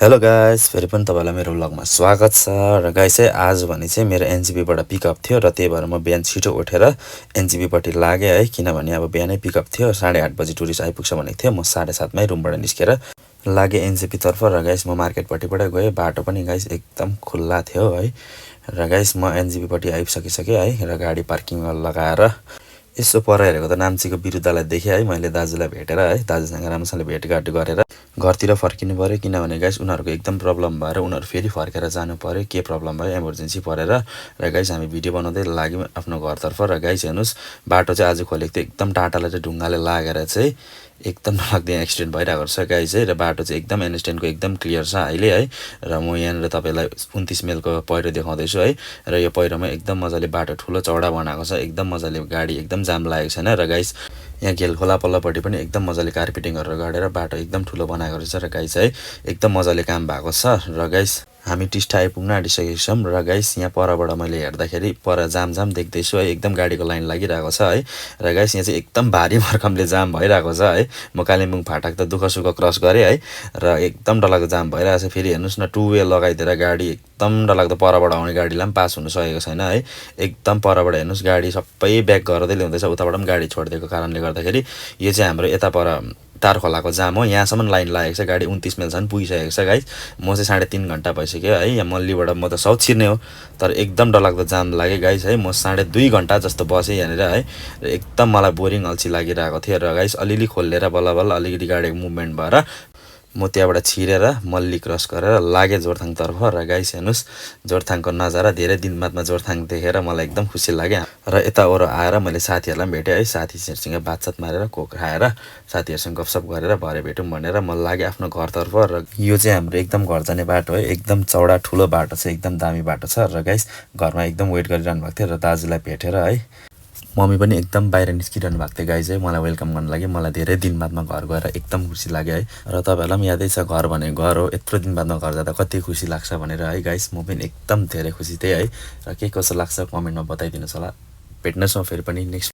Hello guys, फेरि पनि तपाईँलाई मेरो व्लगमा स्वागत छ। र गाइस आज भने चाहिँ मेरो एनजेपीबाट पिकअप थियो र त्यही भएर म बिहान छिटो उठेर एनजेपीपट्टि लागेँ है। किनभने अब बिहानै पिकअप थियो, 8:30 बजी टुरिस्ट आइपुग्छ भनेको थियो। म 7:30मै रुमबाट निस्केर लागेँ एनजेपीतर्फ। र गाइस म मार्केटपट्टिबाट गएँ, बाटो पनि गाइस एकदम खुल्ला थियो है। र गाइस म एनजेपीपट्टि आइसकिसकेँ है। र गाडी पार्किङमा लगाएर यसो पर हेरेको त नाम्चीको विरुद्धलाई देखेँ है। मैले दाजुलाई भेटेर है, दाजुसँग राम्रोसँगले भेटघाट गरेर घरतिर फर्किनु पऱ्यो। किनभने गाइस उनीहरूको एकदम प्रब्लम भएर उनीहरू फेरि फर्केर जानु पऱ्यो। के प्रब्लम भयो, इमर्जेन्सी परेर। र गाइस हामी भिडियो बनाउँदै लाग्यौँ आफ्नो घरतर्फ। र गाइस हेर्नुहोस्, बाटो चाहिँ आज खोलेको थियो, एकदम टाटालाई चाहिँ ढुङ्गाले लागेर चाहिँ एकदम नलाग्ने एक्सिडेन्ट भइरहेको छ गाइस है। र बाटो चाहिँ एकदम एनस्ट्यान्डको एकदम क्लियर छ अहिले है। र म यहाँनिर तपाईँलाई 29 माइलको पहिरो देखाउँदैछु है। र यो पहिरोमा एकदम मजाले बाटो ठुलो चौडा बनाएको छ, एकदम मजाले गाडी एकदम जाम लागेको छैन। र गाइस यहाँ घेलखोला पल्लोपट्टि पनि एकदम मजाले कार्पेटिङहरू गरेर बाटो एकदम ठुलो बनाएको रहेछ। र गाइस है एकदम मजाले काम भएको छ। र गाइस हामी टिस्टा आइपुग्न आँटिसकेको छौँ। र गाइस यहाँ परबाट मैले हेर्दाखेरि पर जाम देख्दैछु है, एकदम गाडीको लाइन लागिरहेको छ है। र गाइस यहाँ चाहिँ एकदम भारी भरकमले जाम भइरहेको छ है। म कालिम्पोङ फाटक त दुःख सुख क्रस गरेँ है। र एकदम डरलाग्दो जाम भइरहेको छ। फेरि हेर्नुहोस् न, 2 वे लगाइदिएर गाडी एकदम डरलाग्दो परबाट आउने गाडीलाई पनि पास हुन सकेको छैन है। एकदम परबाट हेर्नुहोस्, गाडी सबै ब्याक गर्दै ल्याउँदैछ, उताबाट पनि गाडी छोडिदिएको कारणले गर्दाखेरि यो चाहिँ हाम्रो यता पर तारखोलाको जाम हो। यहाँसम्म लाइन लागेको छ, गाडी 29 माइलसम्म पुगिसकेको छ गाइस। म चाहिँ 3.5 घन्टा भइसक्यो है। यहाँ मल्लीबाट म त साउथ छिर्ने हो, तर एकदम डरलाग्दो जाम लाग्यो गाइस है। म 2.5 घन्टा जस्तो बसेँ यहाँनिर है। र एकदम मलाई बोरिङ अल्छी लागिरहेको थियो। र गाइस अलिअलि खोलेर बल्ल बल्ल अलिकति गाडीको मुभमेन्ट भएर म त्यहाँबाट छिरेर मल्ली क्रस गरेर लागेँ जोरथाङतर्फ। र गाइस हेर्नुहोस्, जोरथाङको नजारा धेरै दिन बादमा जोरथाङ देखेर मलाई एकदम खुसी लाग्यो। र यता ओर आएर मैले साथीहरूलाई पनि भेटेँ है। साथीहरूसँग बातचात मारेर कोक खाएर साथीहरूसँग गफसप गरेर भरे भेटौँ भनेर म लागेँ आफ्नो घरतर्फ। र यो चाहिँ हाम्रो एकदम घर जाने बाटो है, एकदम चौडा ठुलो बाटो छ, एकदम दामी बाटो छ। र गाइस घरमा एकदम वेट गरिरहनु भएको थियो। र दाजुलाई भेटेर है, मम्मी पनि एकदम बाहिर निस्किरहनु भएको थियो गाइस है, मलाई वेलकम गर्नु लागि। मलाई धेरै दिन बादमा घर गएर एकदम खुसी लाग्यो है। र तपाईँहरूलाई पनि यादै छ, घर भने घर हो, यत्रो दिन बादमा घर जाँदा कति खुसी लाग्छ भनेर है गाइस। म पनि एकदम धेरै खुसी थिएँ है। र के कसो लाग्छ कमेन्टमा बताइदिनुहोस् होला। भेट्नुहोस् म फेरि पनि नेक्स्ट